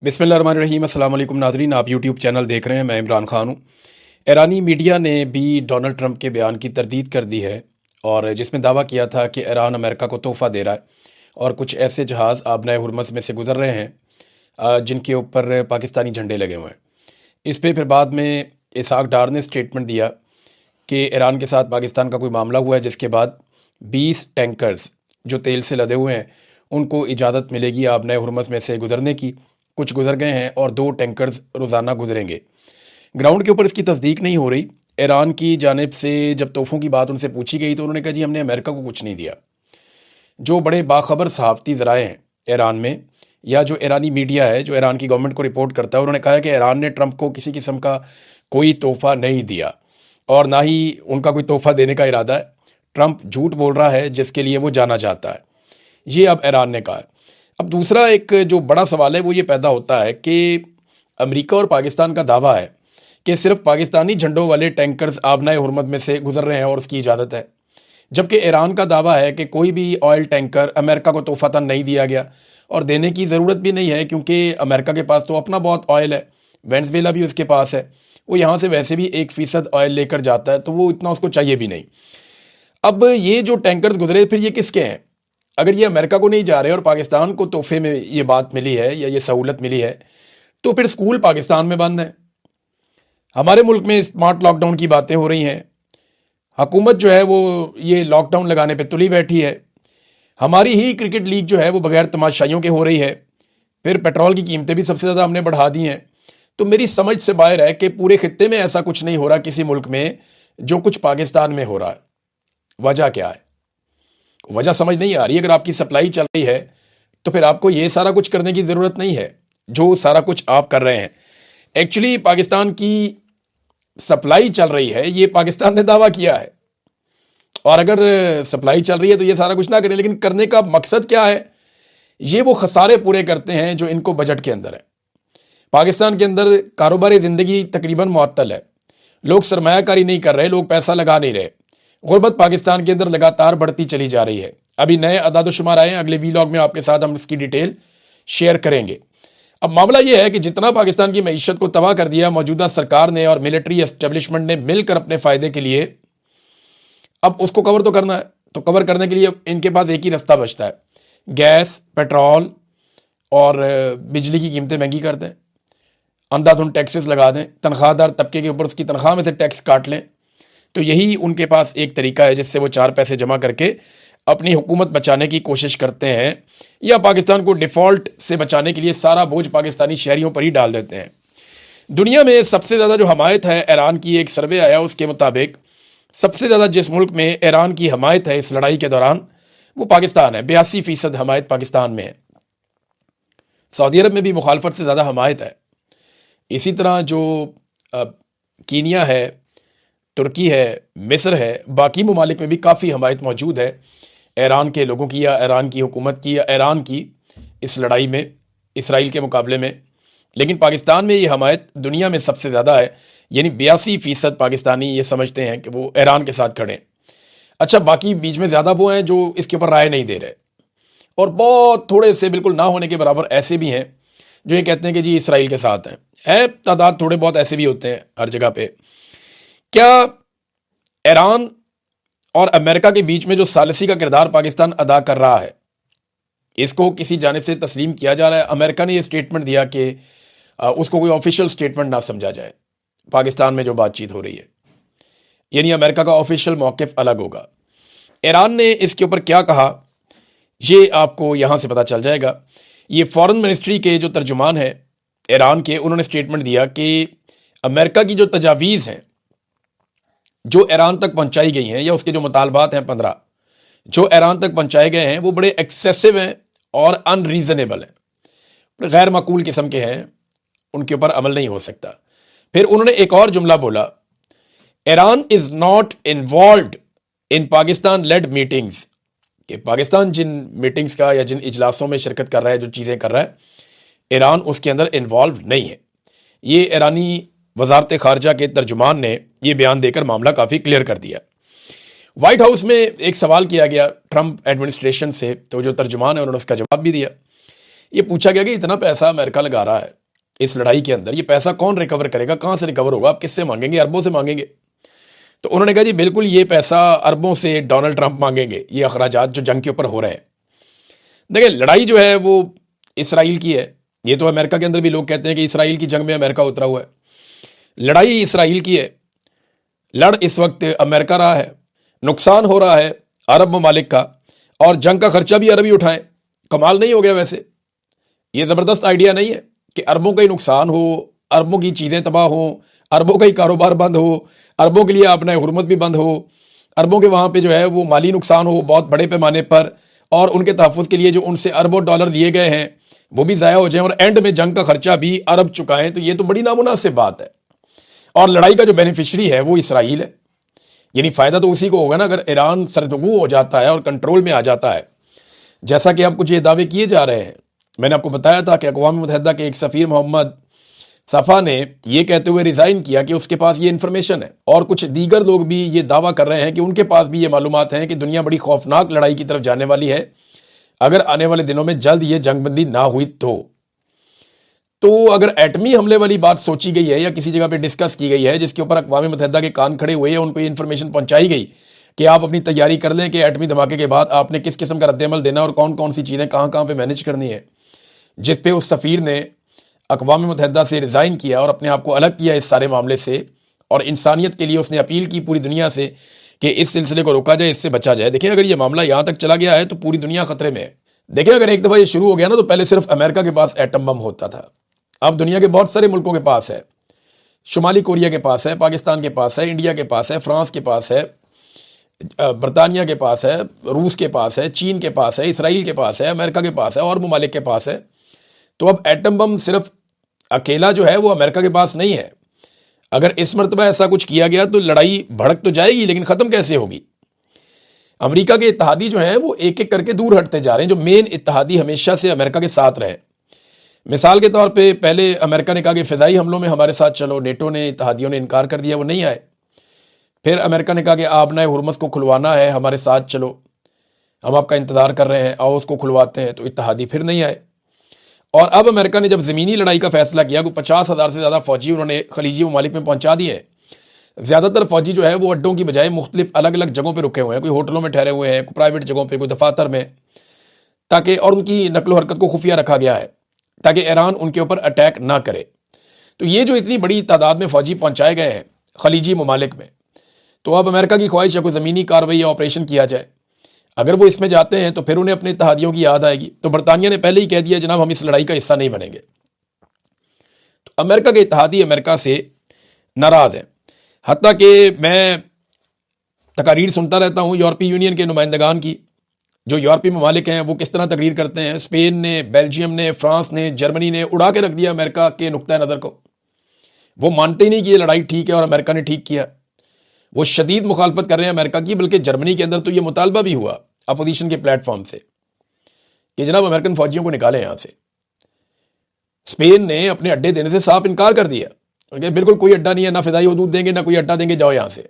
बिस्मिल्लाहिर्रहमानिर्रहीम। अस्सलाम वालेकुम नाज़रीन, आप यूट्यूब चैनल देख रहे हैं। मैं इमरान खान हूँ। ईरानी मीडिया ने भी डोनाल्ड ट्रंप के बयान की तरदीद कर दी है, और जिसमें दावा किया था कि ईरान अमेरिका को तोहफ़ा दे रहा है और कुछ ऐसे जहाज़ आबनाए हुरमज़ में से गुजर रहे हैं जिनके ऊपर पाकिस्तानी झंडे लगे हुए हैं। इस पे फिर बाद में इसहाक डार ने स्टेटमेंट दिया कि ईरान के साथ पाकिस्तान का कोई मामला हुआ है, जिसके बाद 20 टैंकर्स जो तेल से लदे हुए हैं उनको इजाज़त मिलेगी आबनाए हुरमज़ में से गुजरने की। कुछ गुजर गए हैं और 2 टैंकर्स रोज़ाना गुजरेंगे। ग्राउंड के ऊपर इसकी तस्दीक नहीं हो रही। ईरान की जानिब से जब तोहफ़ों की बात उनसे पूछी गई तो उन्होंने कहा जी हमने अमेरिका को कुछ नहीं दिया। जो बड़े बाखबर सहाफ़ती ज़राए हैं ईरान में, या जो ईरानी मीडिया है जो ईरान की गवर्नमेंट को रिपोर्ट करता है, उन्होंने कहा है कि ईरान ने ट्रंप को किसी किस्म का कोई तोहफ़ा नहीं दिया और ना ही उनका कोई तोहफ़ा देने का इरादा है। ट्रंप झूठ बोल रहा है जिसके लिए वो जाना चाहता है। ये अब ईरान ने कहा है। अब दूसरा एक जो बड़ा सवाल है वो ये पैदा होता है कि अमेरिका और पाकिस्तान का दावा है कि सिर्फ पाकिस्तानी झंडों वाले टैंकर्स आबनाए हुरमत में से गुजर रहे हैं और उसकी इजाज़त है, जबकि ईरान का दावा है कि कोई भी ऑयल टैंकर अमेरिका को तोहफ़तन नहीं दिया गया और देने की ज़रूरत भी नहीं है, क्योंकि अमेरिका के पास तो अपना बहुत ऑयल है। वेनेज़ुएला भी उसके पास है, वो यहाँ से वैसे भी 1% ऑयल लेकर जाता है, तो वो इतना उसको चाहिए भी नहीं। अब ये जो टैंकर्स गुजरे फिर ये किसके हैं? अगर ये अमेरिका को नहीं जा रहे और पाकिस्तान को तोहफे में ये बात मिली है या ये सहूलत मिली है, तो फिर स्कूल पाकिस्तान में बंद हैं। हमारे मुल्क में स्मार्ट लॉकडाउन की बातें हो रही हैं। हुकूमत जो है वो ये लॉकडाउन लगाने पे तुली बैठी है। हमारी ही क्रिकेट लीग जो है वो बगैर तमाशाइयों के हो रही है। फिर पेट्रोल की कीमतें भी सबसे ज़्यादा हमने बढ़ा दी हैं। तो मेरी समझ से बाहर है कि पूरे खित्ते में ऐसा कुछ नहीं हो रहा किसी मुल्क में जो कुछ पाकिस्तान में हो रहा है। वजह क्या है? वजह समझ नहीं आ रही। अगर आपकी सप्लाई चल रही है तो फिर आपको ये सारा कुछ करने की ज़रूरत नहीं है जो सारा कुछ आप कर रहे हैं। एक्चुअली पाकिस्तान की सप्लाई चल रही है, ये पाकिस्तान ने दावा किया है, और अगर सप्लाई चल रही है तो ये सारा कुछ ना करें, लेकिन करने का मकसद क्या है? ये वो खसारे पूरे करते हैं जो इनको बजट के अंदर है। पाकिस्तान के अंदर कारोबारी ज़िंदगी तकरीबन मुअत्तल है। लोग सरमायाकारी नहीं कर रहे, लोग पैसा लगा नहीं रहे। गुर्बत पाकिस्तान के अंदर लगातार बढ़ती चली जा रही है। अभी नए अदाद-ओ-शुमार आए हैं, अगले वीलॉग में आपके साथ हम इसकी डिटेल शेयर करेंगे। अब मामला यह है कि जितना पाकिस्तान की मईशत को तबाह कर दिया मौजूदा सरकार ने और मिलिट्री एस्टेब्लिशमेंट ने मिलकर अपने फ़ायदे के लिए, अब उसको कवर तो करना है। तो कवर करने के लिए इनके पास एक ही रास्ता बचता है, गैस, पेट्रोल और बिजली की कीमतें महंगी कर दें, अंधाधुंध टैक्सेस लगा दें, तनख्वाहदार तबके के ऊपर उसकी तनख्वाह में से टैक्स काट लें। तो यही उनके पास एक तरीका है जिससे वो 4 पैसे जमा करके अपनी हुकूमत बचाने की कोशिश करते हैं, या पाकिस्तान को डिफ़ॉल्ट से बचाने के लिए सारा बोझ पाकिस्तानी शहरियों पर ही डाल देते हैं। दुनिया में सबसे ज़्यादा जो हमायत है ईरान की, एक सर्वे आया उसके मुताबिक सबसे ज़्यादा जिस मुल्क में ईरान की हमायत है इस लड़ाई के दौरान वो पाकिस्तान है। 82% हमायत पाकिस्तान में है। सऊदी अरब में भी मुखालफत से ज़्यादा हमायत है। इसी तरह जो कीनिया है, तुर्की है, मिस्र है, बाकी ममालिक में भी काफ़ी हमायत मौजूद है ईरान के लोगों की या ईरान की हुकूमत की या ईरान की इस लड़ाई में इसराइल के मुकाबले में। लेकिन पाकिस्तान में ये हमायत दुनिया में सबसे ज़्यादा है, यानी 82% पाकिस्तानी ये समझते हैं कि वो ईरान के साथ खड़े हैं। अच्छा, बाकी बीच में ज़्यादा वो हैं जो इसके ऊपर राय नहीं दे रहे, और बहुत थोड़े से बिल्कुल ना होने के बराबर ऐसे भी हैं जो ये कहते हैं कि जी इसराइल के साथ हैं। तादाद थोड़े बहुत ऐसे भी होते हैं हर जगह पे। क्या ईरान और अमेरिका के बीच में जो सालिसी का किरदार पाकिस्तान अदा कर रहा है इसको किसी जानिब से तस्लीम किया जा रहा है? अमेरिका ने ये स्टेटमेंट दिया कि उसको कोई ऑफिशियल स्टेटमेंट ना समझा जाए। पाकिस्तान में जो बातचीत हो रही है, यानी अमेरिका का ऑफिशियल मौक़िफ़ अलग होगा। ईरान ने इसके ऊपर क्या कहा ये आपको यहाँ से पता चल जाएगा। ये फॉरेन मिनिस्ट्री के जो तर्जुमान है ईरान के, उन्होंने स्टेटमेंट दिया कि अमेरिका की जो तजावीज़ हैं जो ईरान तक पहुंचाई गई हैं, या उसके जो मुतालबात हैं 15 जो ईरान तक पहुंचाए गए हैं, वो बड़े एक्सेसिव हैं और अनरीज़नेबल हैं, गैर माकूल किस्म के हैं, उनके ऊपर अमल नहीं हो सकता। फिर उन्होंने एक और जुमला बोला, Iran is not involved in Pakistan led meetings, कि पाकिस्तान जिन मीटिंग्स का या जिन इजलासों में शिरकत कर रहा है, जो चीज़ें कर रहा है, ईरान उसके अंदर इन्वॉल्व नहीं है। ये ईरानी वजारत खारजा के तर्जुमान ने यह बयान देकर मामला काफ़ी क्लियर कर दिया। वाइट हाउस में एक सवाल किया गया ट्रंप एडमिनिस्ट्रेशन से, तो जो तर्जुमान है उन्होंने उसका जवाब भी दिया ये पूछा गया कि इतना पैसा अमेरिका लगा रहा है इस लड़ाई के अंदर, ये पैसा कौन रिकवर करेगा, कहाँ से रिकवर होगा, आप किससे मांगेंगे, अरबों से मांगेंगे। तो उन्होंने कहा जी बिल्कुल ये पैसा अरबों से डोनाल्ड ट्रंप मांगेंगे, ये अखराजात जो जंग के ऊपर हो रहे हैं। देखिए लड़ाई जो है वो इसराइल की है, ये तो अमेरिका के अंदर भी लोग कहते हैं कि इसराइल की जंग में अमेरिका उतरा हुआ है। लड़ाई इसराइल की है, लड़ इस वक्त अमेरिका रहा है, नुकसान हो रहा है अरब ममालिक का, और जंग का खर्चा भी अरब ही उठाएं। कमाल नहीं हो गया? वैसे ये ज़बरदस्त आइडिया नहीं है कि अरबों का ही नुकसान हो, अरबों की चीज़ें तबाह हों, अरबों का ही कारोबार बंद हो, अरबों के लिए अपना हुर्मत भी बंद हो, अरबों के वहाँ पे जो है वो माली नुकसान हो बहुत बड़े पैमाने पर, और उनके तहफ़्फ़ुज़ के लिए जो उनसे अरबों डॉलर लिए गए हैं वो भी ज़ाया हो जाएं, और एंड में जंग का खर्चा भी अरब चुकाएं। तो ये तो बड़ी नामुनासिब बात है। और लड़ाई का जो बेनिफिशरी है वो इसराइल है, यानी फ़ायदा तो उसी को होगा ना अगर ईरान सरगर्म हो जाता है और कंट्रोल में आ जाता है, जैसा कि अब कुछ ये दावे किए जा रहे हैं। मैंने आपको बताया था कि अक़वाम मुत्तहिदा के एक सफ़ीर मोहम्मद सफ़ा ने ये कहते हुए रिज़ाइन किया कि उसके पास ये इन्फॉर्मेशन है, और कुछ दीगर लोग भी ये दावा कर रहे हैं कि उनके पास भी ये मालूमात हैं कि दुनिया बड़ी खौफनाक लड़ाई की तरफ जाने वाली है अगर आने वाले दिनों में जल्द ये जंगबंदी ना हुई तो अगर एटमी हमले वाली बात सोची गई है या किसी जगह पे डिस्कस की गई है जिसके ऊपर अक़वाम मुत्तहिदा के कान खड़े हुए हैं, उनको ये इन्फॉर्मेशन पहुंचाई गई कि आप अपनी तैयारी कर लें कि एटमी धमाके के बाद आपने किस किस्म का रद्दमल देना और कौन कौन सी चीज़ें कहाँ कहाँ पे मैनेज करनी है, जिस पे उस सफ़ीर ने अक़वाम मुत्तहिदा से रिज़ाइन किया और अपने आप को अलग किया इस सारे मामले से, और इंसानियत के लिए उसने अपील की पूरी दुनिया से कि इस सिलसिले को रोका जाए, इससे बचा जाए। देखिए अगर ये मामला यहाँ तक चला गया है तो पूरी दुनिया खतरे में है। देखिए अगर एक दफ़ा ये शुरू हो गया ना तो पहले सिर्फ अमेरिका के पास एटम बम होता था, अब दुनिया के बहुत सारे मुल्कों के पास है। शुमाली कोरिया के पास है, पाकिस्तान के पास है, इंडिया के पास है, फ्रांस के पास है, बरतानिया के पास है, रूस के पास है, चीन के पास है, इसराइल के पास है, अमेरिका के पास है, और ममालिक के पास है। तो अब एटम बम सिर्फ अकेला जो है वो अमेरिका के पास नहीं है। अगर इस मरतबा ऐसा कुछ किया गया तो लड़ाई भड़क तो जाएगी, लेकिन ख़त्म कैसे होगी? अमेरिका के इत्तेहादी जो हैं वो एक एक करके दूर हटते जा रहे हैं, जो मेन इत्तेहादी हमेशा से अमेरिका के साथ रहे। मिसाल के तौर पे पहले अमेरिका ने कहा कि फ़िज़ाई हमलों में हमारे साथ चलो, नेटो ने इत्तेहादियों ने इनकार कर दिया, वो नहीं आए। फिर अमेरिका ने कहा कि आपने हुर्मुज़ को खुलवाना है, हमारे साथ चलो, हम आपका इंतज़ार कर रहे हैं, आओ उसको खुलवाते हैं, तो इत्तेहादी फिर नहीं आए। और अब अमेरिका ने जब ज़मीनी लड़ाई का फैसला किया, कोई 50,000 से ज़्यादा फ़ौजी उन्होंने खलीजी ममालिक में पहुँचा दिए हैं। ज़्यादातर फ़ौजी जो है वो अड्डों की बजाय मुख्तलिफ अलग अलग जगहों पर रुके हुए हैं, कोई होटलों में ठहरे हुए हैं, कोई प्राइवेट जगहों पर, कोई दफातर में, ताकि, और उनकी नकलो हरकत को खुफिया रखा गया है ताकि ईरान उनके ऊपर अटैक ना करे। तो ये जो इतनी बड़ी तादाद में फ़ौजी पहुँचाए गए हैं खलीजी ममालिक में, तो अब अमेरिका की ख्वाहिश है कोई ज़मीनी कार्रवाई या ऑपरेशन किया जाए। अगर वो इसमें जाते हैं तो फिर उन्हें अपने इत्तेहादियों की याद आएगी। तो बरतानिया ने पहले ही कह दिया जनाब हम इस लड़ाई का हिस्सा नहीं बनेंगे। तो अमेरिका के इत्तेहादी अमेरिका से नाराज़ हैं। हत्ता कि मैं तकारीर सुनता रहता हूँ यूरोपीय यूनियन के नुमाइंदगान की, जो यूरोपीय ममालिक हैं वो किस तरह तकरीर करते हैं। स्पेन ने, बेल्जियम ने, फ्रांस ने, जर्मनी ने उड़ा के रख दिया अमेरिका के नुक्ता नज़र को। वो मानते ही नहीं कि ये लड़ाई ठीक है और अमेरिका ने ठीक किया। वो शदीद मुखालफत कर रहे हैं अमेरिका की, बल्कि जर्मनी के अंदर तो ये मुतालबा भी हुआ अपोजिशन के प्लेटफॉर्म से कि जनाब अमेरिकन फौजियों को निकालें यहाँ से। स्पेन ने अपने अड्डे देने से साफ इनकार कर दिया, बिल्कुल कोई अड्डा नहीं है, ना फिदाई हदूद देंगे ना कोई अड्डा देंगे, जाओ यहाँ से।